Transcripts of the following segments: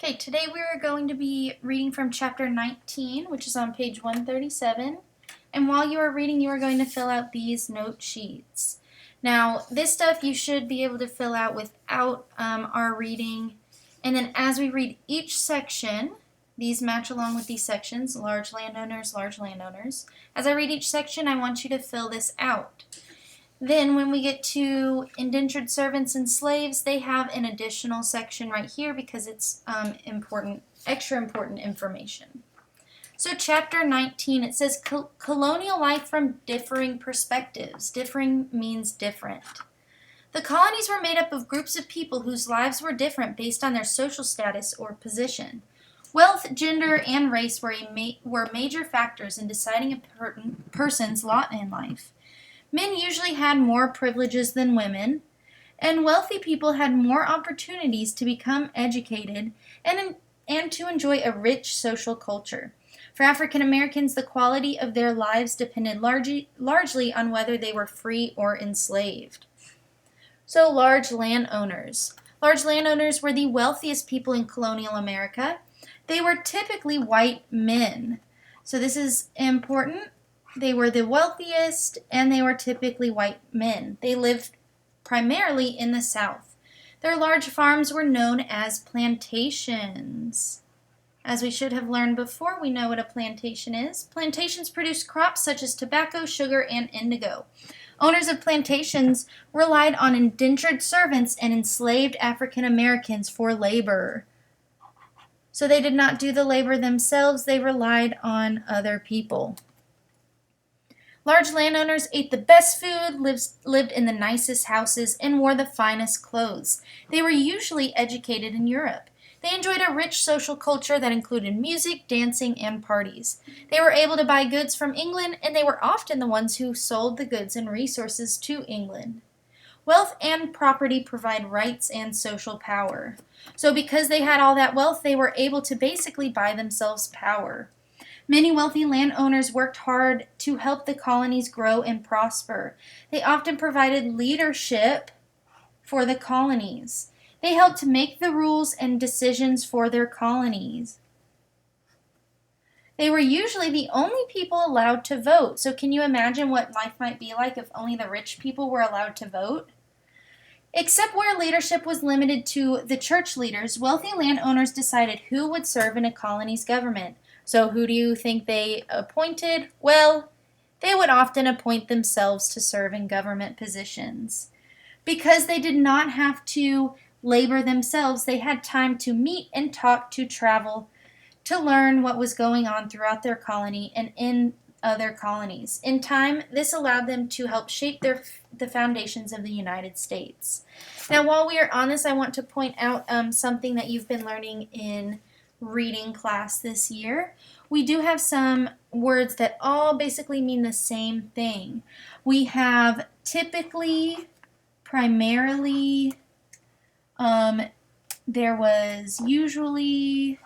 Okay, today we are going to be reading from chapter 19, which is on page 137. And while you are reading, you are going to fill out these note sheets. Now, this stuff you should be able to fill out without our reading. And then as we read each section, these match along with these sections, large landowners, large landowners. As I read each section, I want you to fill this out. Then when we get to indentured servants and slaves, they have an additional section right here because it's extra important information. So chapter 19, it says colonial life from differing perspectives. Differing means different. The colonies were made up of groups of people whose lives were different based on their social status or position. Wealth, gender, and race were major factors in deciding a person's lot in life. Men usually had more privileges than women, and wealthy people had more opportunities to become educated and to enjoy a rich social culture. For African Americans, the quality of their lives depended largely on whether they were free or enslaved. So, large landowners. Large landowners were the wealthiest people in colonial America. They were typically white men. So this is important. They were the wealthiest, and they were typically white men. They lived primarily in the South. Their large farms were known as plantations. As we should have learned before, we know what a plantation is. Plantations produce crops such as tobacco, sugar, and indigo. Owners of plantations relied on indentured servants and enslaved African Americans for labor. So they did not do the labor themselves, they relied on other people. Large landowners ate the best food, lived in the nicest houses, and wore the finest clothes. They were usually educated in Europe. They enjoyed a rich social culture that included music, dancing, and parties. They were able to buy goods from England, and they were often the ones who sold the goods and resources to England. Wealth and property provide rights and social power. So because they had all that wealth, they were able to basically buy themselves power. Many wealthy landowners worked hard to help the colonies grow and prosper. They often provided leadership for the colonies. They helped make the rules and decisions for their colonies. They were usually the only people allowed to vote. So can you imagine what life might be like if only the rich people were allowed to vote? Except where leadership was limited to the church leaders, wealthy landowners decided who would serve in a colony's government. So who do you think they appointed? Well, they would often appoint themselves to serve in government positions. Because they did not have to labor themselves, they had time to meet and talk, to travel, to learn what was going on throughout their colony and in other colonies. In time, this allowed them to help shape the foundations of the United States. Now, while we are on this, I want to point out something that you've been learning in reading class this year. We do have some words that all basically mean the same thing. We have typically, primarily, there was usually,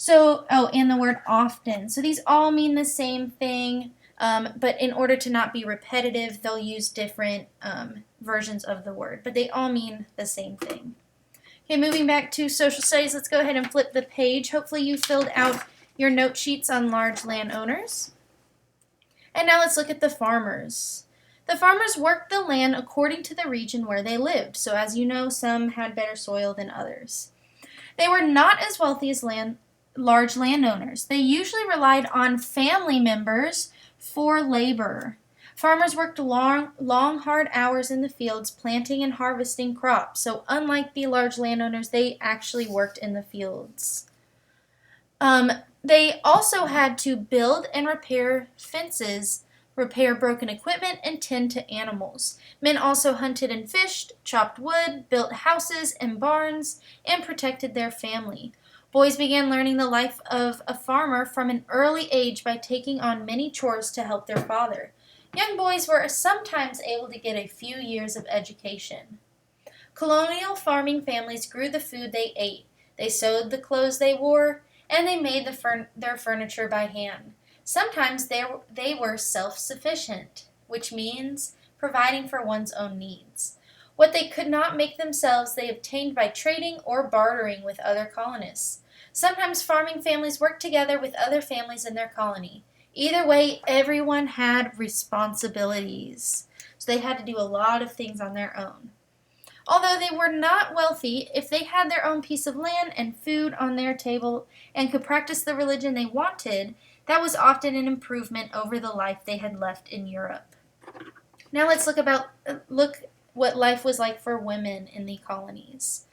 and the word often. So these all mean the same thing, but in order to not be repetitive, they'll use different versions of the word, but they all mean the same thing. Okay, moving back to social studies, let's go ahead and flip the page. Hopefully you filled out your note sheets on large landowners. And now let's look at the farmers. The farmers worked the land according to the region where they lived. So as you know, some had better soil than others. They were not as wealthy as large landowners. They usually relied on family members for labor. Farmers worked long, hard hours in the fields, planting and harvesting crops. So unlike the large landowners, they actually worked in the fields. They also had to build and repair fences, repair broken equipment, and tend to animals. Men also hunted and fished, chopped wood, built houses and barns, and protected their family. Boys began learning the life of a farmer from an early age by taking on many chores to help their father. Young boys were sometimes able to get a few years of education. Colonial farming families grew the food they ate. They sewed the clothes they wore, and they made their furniture by hand. Sometimes they were self-sufficient, which means providing for one's own needs. What they could not make themselves, they obtained by trading or bartering with other colonists. Sometimes farming families worked together with other families in their colony. Either way, everyone had responsibilities. So they had to do a lot of things on their own. Although they were not wealthy, if they had their own piece of land and food on their table and could practice the religion they wanted, that was often an improvement over the life they had left in Europe. Now let's look what life was like for women in the colonies.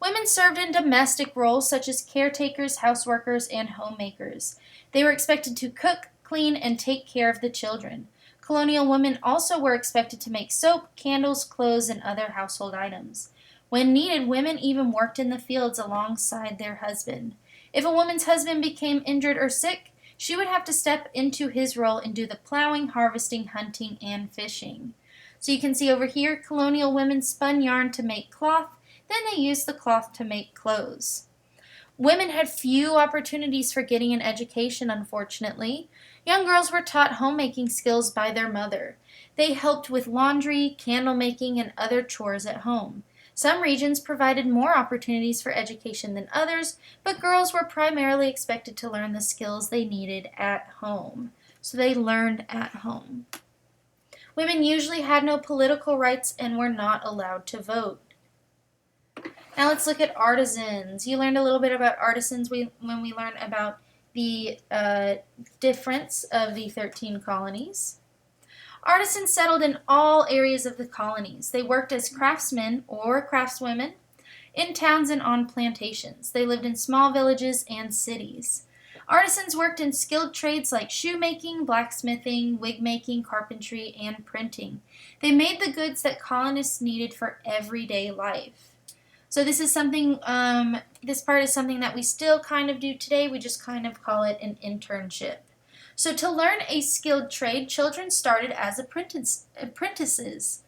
Women served in domestic roles such as caretakers, houseworkers, and homemakers. They were expected to cook, clean, and take care of the children. Colonial women also were expected to make soap, candles, clothes, and other household items. When needed, women even worked in the fields alongside their husband. If a woman's husband became injured or sick, she would have to step into his role and do the plowing, harvesting, hunting, and fishing. So you can see over here, colonial women spun yarn to make cloth, then they used the cloth to make clothes. Women had few opportunities for getting an education, unfortunately. Young girls were taught homemaking skills by their mother. They helped with laundry, candle making, and other chores at home. Some regions provided more opportunities for education than others, but girls were primarily expected to learn the skills they needed at home. So they learned at home. Women usually had no political rights and were not allowed to vote. Now let's look at artisans. You learned a little bit about artisans when we learned about the difference of the 13 colonies. Artisans settled in all areas of the colonies. They worked as craftsmen or craftswomen in towns and on plantations. They lived in small villages and cities. Artisans worked in skilled trades like shoemaking, blacksmithing, wig making, carpentry, and printing. They made the goods that colonists needed for everyday life. So this is something, this part is something that we still kind of do today. We just kind of call it an internship. So to learn a skilled trade, children started as apprentices.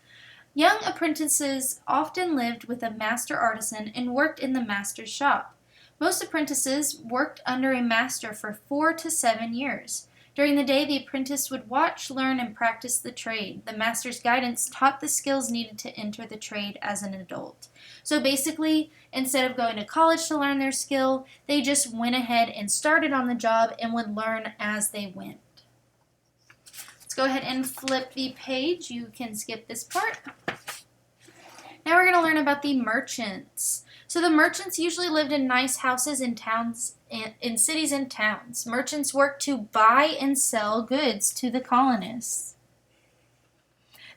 Young apprentices often lived with a master artisan and worked in the master's shop. Most apprentices worked under a master for 4 to 7 years. During the day, the apprentice would watch, learn, and practice the trade. The master's guidance taught the skills needed to enter the trade as an adult. So basically, instead of going to college to learn their skill, they just went ahead and started on the job and would learn as they went. Let's go ahead and flip the page. You can skip this part. Now we're going to learn about the merchants. So the merchants usually lived in nice houses in towns, in cities and towns. Merchants worked to buy and sell goods to the colonists.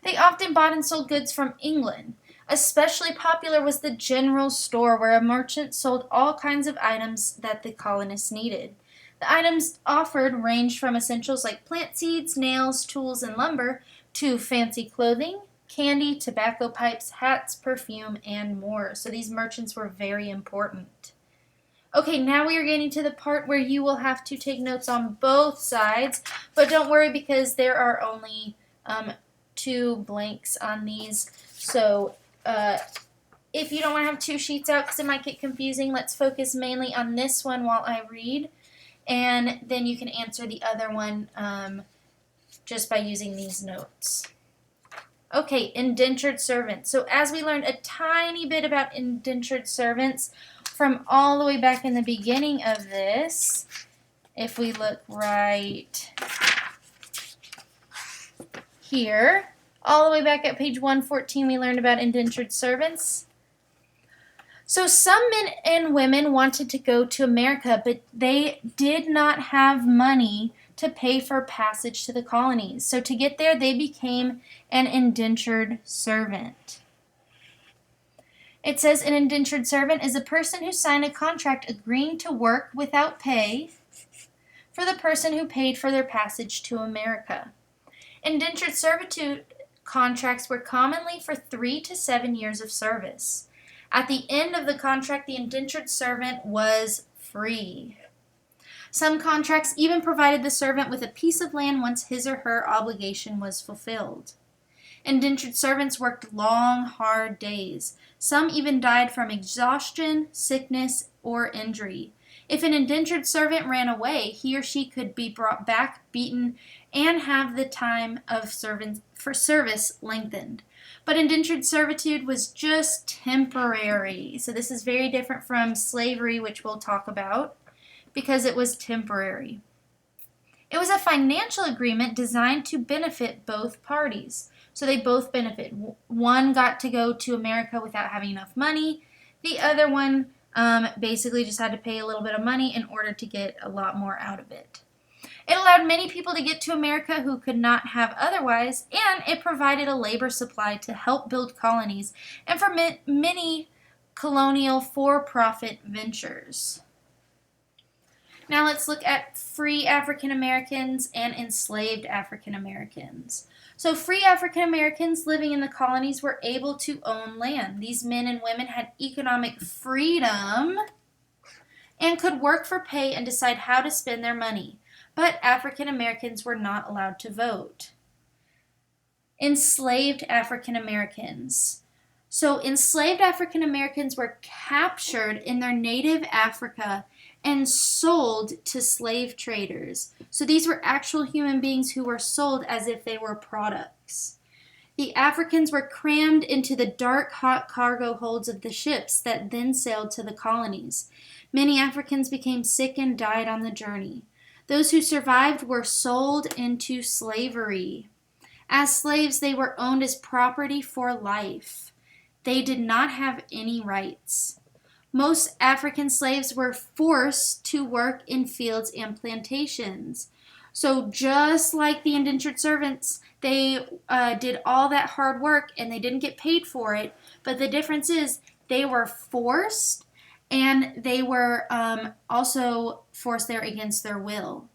They often bought and sold goods from England. Especially popular was the general store, where a merchant sold all kinds of items that the colonists needed. The items offered ranged from essentials like plant seeds, nails, tools, and lumber to fancy clothing, candy, tobacco pipes, hats, perfume, and more. So these merchants were very important. Okay, now we are getting to the part where you will have to take notes on both sides, but don't worry because there are only 2 blanks on these. So if you don't want to have 2 sheets out because it might get confusing, let's focus mainly on this one while I read, and then you can answer the other one just by using these notes. Okay, indentured servants. So as we learned a tiny bit about indentured servants from all the way back in the beginning of this, if we look right here, all the way back at page 114, we learned about indentured servants. So some men and women wanted to go to America, but they did not have money to pay for passage to the colonies. So to get there, they became an indentured servant. It says an indentured servant is a person who signed a contract agreeing to work without pay for the person who paid for their passage to America. Indentured servitude contracts were commonly for 3 to 7 years of service. At the end of the contract, the indentured servant was free. Some contracts even provided the servant with a piece of land once his or her obligation was fulfilled. Indentured servants worked long, hard days. Some even died from exhaustion, sickness, or injury. If an indentured servant ran away, he or she could be brought back, beaten, and have the time of service lengthened. But indentured servitude was just temporary. So this is very different from slavery, which we'll talk about, because it was temporary. It was a financial agreement designed to benefit both parties. So they both benefit. One got to go to America without having enough money. The other one basically just had to pay a little bit of money in order to get a lot more out of it. It allowed many people to get to America who could not have otherwise, and it provided a labor supply to help build colonies and for many colonial for-profit ventures. Now let's look at free African Americans and enslaved African Americans. So free African Americans living in the colonies were able to own land. These men and women had economic freedom and could work for pay and decide how to spend their money. But African Americans were not allowed to vote. Enslaved African Americans. So enslaved African Americans were captured in their native Africa and sold to slave traders. So these were actual human beings who were sold as if they were products. The Africans were crammed into the dark, hot cargo holds of the ships that then sailed to the colonies. Many Africans became sick and died on the journey. Those who survived were sold into slavery. As slaves, they were owned as property for life. They did not have any rights. Most African slaves were forced to work in fields and plantations. So just like the indentured servants, they did all that hard work and they didn't get paid for it. But the difference is they were forced, and they were also forced there against their will.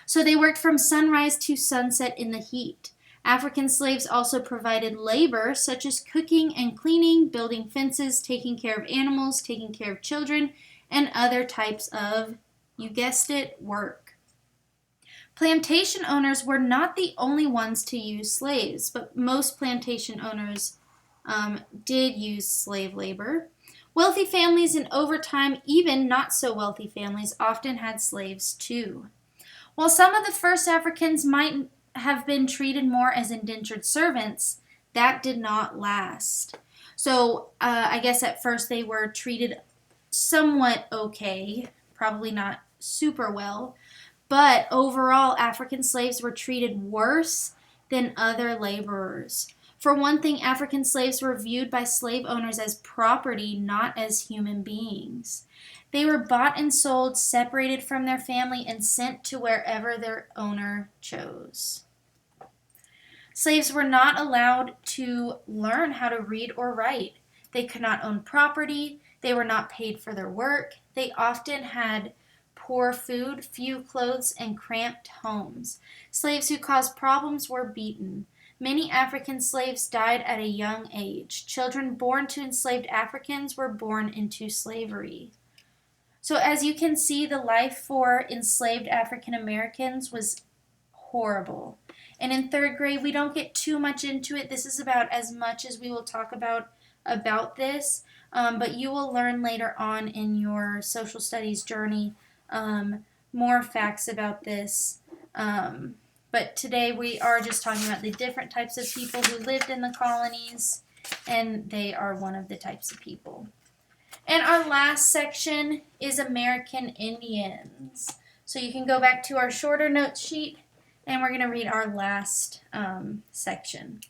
So they worked from sunrise to sunset in the heat. African slaves also provided labor such as cooking and cleaning, building fences, taking care of animals, taking care of children, and other types of, you guessed it, work. Plantation owners were not the only ones to use slaves, but most plantation owners did use slave labor. Wealthy families and over time, even not so wealthy families often had slaves too. While some of the first Africans might have been treated more as indentured servants, that did not last. So I guess at first they were treated somewhat okay, probably not super well, but overall African slaves were treated worse than other laborers. For one thing, African slaves were viewed by slave owners as property, not as human beings. They were bought and sold, separated from their family, and sent to wherever their owner chose. Slaves were not allowed to learn how to read or write. They could not own property. They were not paid for their work. They often had poor food, few clothes, and cramped homes. Slaves who caused problems were beaten. Many African slaves died at a young age. Children born to enslaved Africans were born into slavery. So as you can see, the life for enslaved African Americans was horrible. And in third grade, we don't get too much into it. This is about as much as we will talk about this. But you will learn later on in your social studies journey more facts about this. But today we are just talking about the different types of people who lived in the colonies, and they are one of the types of people. And our last section is American Indians. So you can go back to our shorter note sheet, and we're going to read our last section.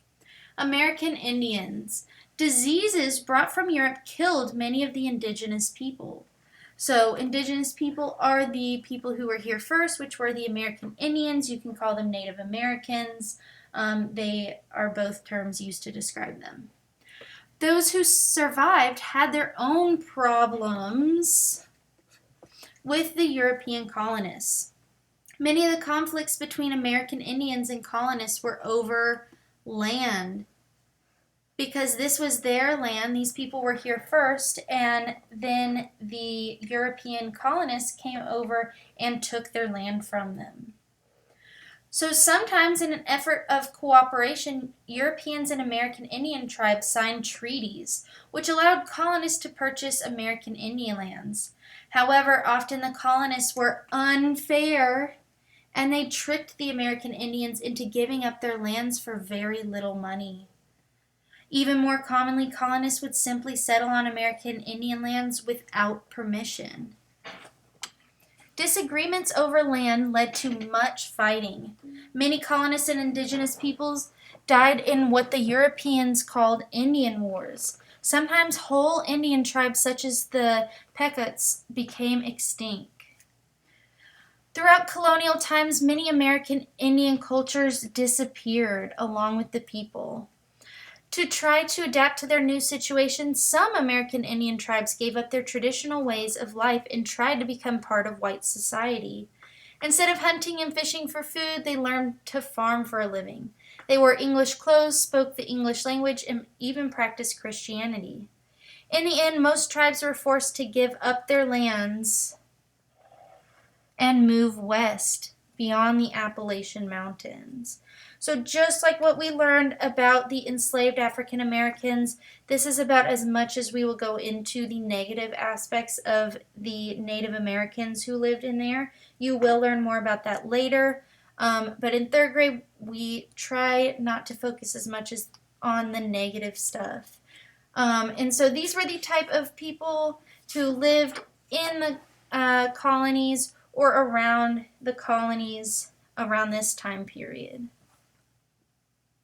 American Indians. Diseases brought from Europe killed many of the indigenous people. So indigenous people are the people who were here first, which were the American Indians. You can call them Native Americans. They are both terms used to describe them. Those who survived had their own problems with the European colonists. Many of the conflicts between American Indians and colonists were over land. Because this was their land, these people were here first, and then the European colonists came over and took their land from them. So sometimes in an effort of cooperation, Europeans and American Indian tribes signed treaties, which allowed colonists to purchase American Indian lands. However, often the colonists were unfair, and they tricked the American Indians into giving up their lands for very little money. Even more commonly, colonists would simply settle on American Indian lands without permission. Disagreements over land led to much fighting. Many colonists and indigenous peoples died in what the Europeans called Indian Wars. Sometimes whole Indian tribes, such as the Pequots, became extinct. Throughout colonial times, many American Indian cultures disappeared along with the people. To try to adapt to their new situation, some American Indian tribes gave up their traditional ways of life and tried to become part of white society. Instead of hunting and fishing for food, they learned to farm for a living. They wore English clothes, spoke the English language, and even practiced Christianity. In the end, most tribes were forced to give up their lands and move west beyond the Appalachian Mountains. So just like what we learned about the enslaved African Americans, this is about as much as we will go into the negative aspects of the Native Americans who lived in there. You will learn more about that later. But in third grade, we try not to focus as much as on the negative stuff. And so these were the type of people who lived in the colonies or around the colonies around this time period.